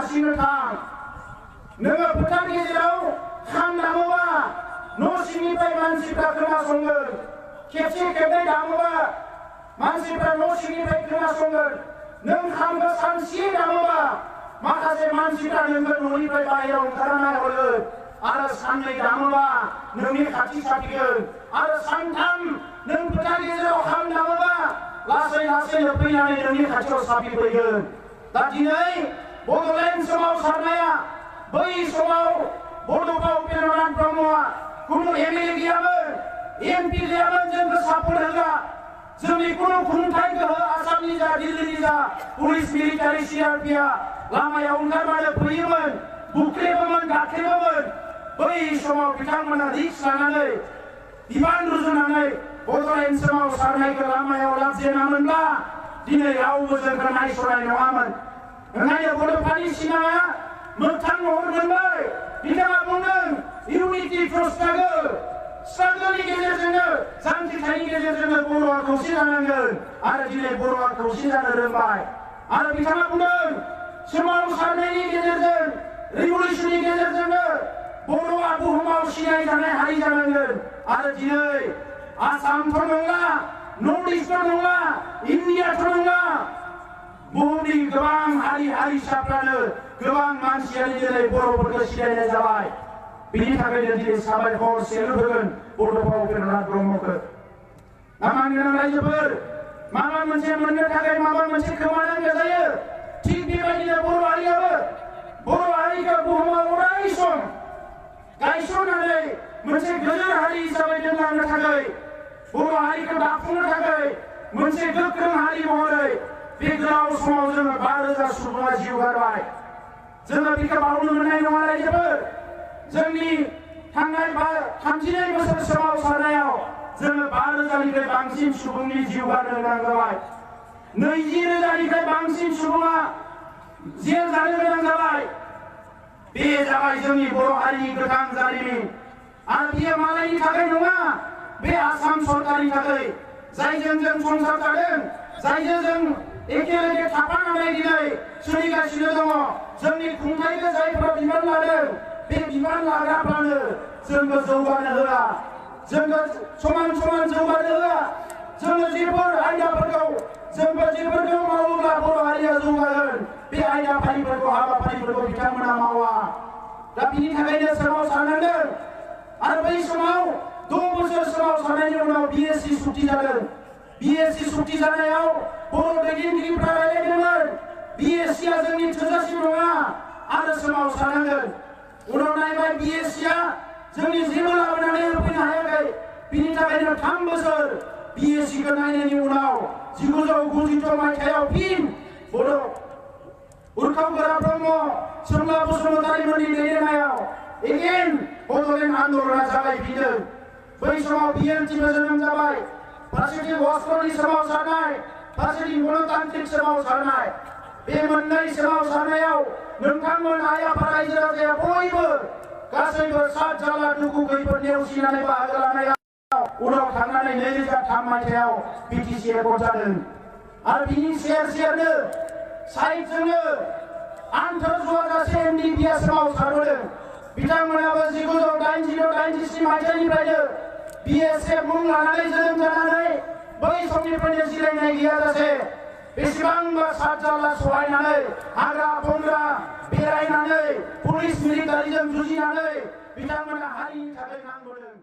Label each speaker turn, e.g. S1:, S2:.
S1: हारसिंनो थां नोङो फोथारनि गेजेराव खाम दामोबा न' सिंनिफ्राय मानसिफ्रा खोनासंगोन खेबसे खेबनै दामोबा मानसिफ्रा न' सिंनिफ्राय खोनासंगोन नों खामखौ सानसे दामोबा माखासे मानसिफ्रा नोंखौ न'निफ्राय बाहेरायाव ओंखारना नायहरगोन आरो साननै दामोबा नोंनि खाथि साफिगोन आरो सानथाम नों फोथारनि गेजेराव खाम दामोबा लासै लासैनो फैनानै नोंनि खाथियाव साफिफैगोन दा दिनै बड'लेण्ड सोमावसारनाया बै समाव बड'फा उपेन्द्रनाथ ब्रह्मआ कुनु एमएलए गैयामोन एमपि गैयामोन जोंखौ सापर्ट होग्रा जोंनि कुनु खुंथाय गोहो आसामनि जा दिल्लीनि जा पुलिस मिलिटारि सिआरपिआ लामायाव ओंखारबानो फैयोमोन बुख्रेबोमोन गाख्रेबोमोन बै समाव बिथांमोना रिक्स लानानै बिबान रुजुनानै बड'लेण्ड सोमावसारनायखौ लामायाव लाबजेनामोनब्ला दिनै रावबो जोंखौ नायस'नाय नङामोन ओंखायनो बड'फानि सिमाङा मोगथां महर मोनबाय बिथाङा बुंदों इउनिटि थ्रु स्ट्रागल स्ट्रागलनि गेजेरजोंनो जांख्रिथायनि गेजेरजोंनो बर'आ खौसे जानांगोन आरो दिनै बर'आ खौसे जानो रोंबाय आरो बिथाङा बुंदों सोमावसारनायनि गेजेरजों रिभलिउसननि गेजेरजोंनो बर'आ बुहुमाव सिनायजानाय हारि जानांगोन आरो दिनै आसामथ' नंला नर्थ इस्टथ' नंला इन्डियाथ' नंला बुहुमनि गोबां हारि हारिसाफ्रानो गोबां मानसियानो दिनै बर'फोरखौ सिनायनाय जाबाय बिनि थाखायनो दिनै साबायखर सेलुट होगोन बड'फा उपेन्द्रनाथ ब्रह्मखौ आंनि रायजोफोर माबा मोनसे मोननो थाखाय माबा मोनसे खोमानांगौ जायो थिग बेबायदिनो बर' हारियाबो बर' हारिखौ बुहुमाव अराय सम गायसननानै मोनसे गोजोर हारि हिसाबै दोनलांनो थाखाय बर' हारिखौ दाफुंनो थाखाय मोनसे गोख्रों हारि महरै बे गोलाव समाव जोङो 5,000 सुबुङा जिउ गारबाय जोङो बेखौ बावनो मोननाय नङा रायजोफोर जोंनि थांनाय 32 बोसोर सोमावसारनायाव जोङो 5,000निफ्राय बांसिन सुबुंनि जिउ गारनो गोनां जाबाय 20,000निफ्राय बांसिन सुबुङा जेल जानो गोनां जाबाय बे जाबाय जोंनि बर' हारिनि गोथां जारिमिन आरो बेयो मालायनि थाखाय नङा बे आसाम सरकारनि थाखाय जायजों जों संसार जादों जायजों जों एखेलेगे थाफानानै दिनै सोलिगासिनो दङ जोंनि खुंथायखौ जायफोरा बिबान लादों बे बिबान लाग्राफ्रानो जोंखौ जौगानो होआ जोंखौ समान समान जौगानो होआ जोङो जेफोर आयदाफोरखौ मावोब्ला बर' हारिया जौगागोन बे आयदाफारिफोरखौ हाबाफारिफोरखौ बिथांमोना मावा दा बिनि थाखायनो सोमावसारनांदों आरो बै समाव 6 बोसोर सोमावसारनायनि उनाव बिएससि सुक्ति जादों बिएससि सुक्ति जानायाव बर' दैदेनगिरिफ्रा रायलायदोंमोन बिएससिआ जोंनि थोजासे नङा आरो सोमावसारनांगोन उनाव नायबाय बिएससिआ जोंनि जेबो लाबोनानै होफैनो हायाखै बिनि थाखायनो 3 बोसोर बिएससिखौ नायनायनि उनाव 1996 मायथाइयाव फिन बर' उर्खाव गोरा ब्रह्म सोमला बसुमतारीमोननि दैदेननायाव एगेन बड'लेण्ड आन्दलना जागायफिनदों बै समाव बिएनटिबो जोनोम जाबाय फारसेथिं अस्ट्रनि सोमावसारनाय फारसेथिं गणतान्त्रिक सोमावसारनाय बे मोननै सोमावसारनायाव नोंथांमोन आइ आफा रायजो राजाया बयबो गासैबो सात जाला दुखु खैफोद नेवसिनानै बाहागो लानायाव उनाव थांनानै 2003 मायथाइयाव बिटिसि एकर्ड जादों आरो बिनि सेरनो साइडजोंनो आन्थोरजुवाजासे एमडिपिआ सोमावसारबोदों बिथांमोनाबो 1980-86 मायथाइनिफ्रायनो बिएसएफ मुं लानानै जोनोम जानानै बै समनिफ्रायनो जिरायनाय गैयाजासे बेसेबांबा सात जाला सहायनानै हाग्रा बंग्रा बेरायनानै पुलिस मिलिटारिजों जुजिनानै बिथांमोना हारिनि थाखाय नांबोदों।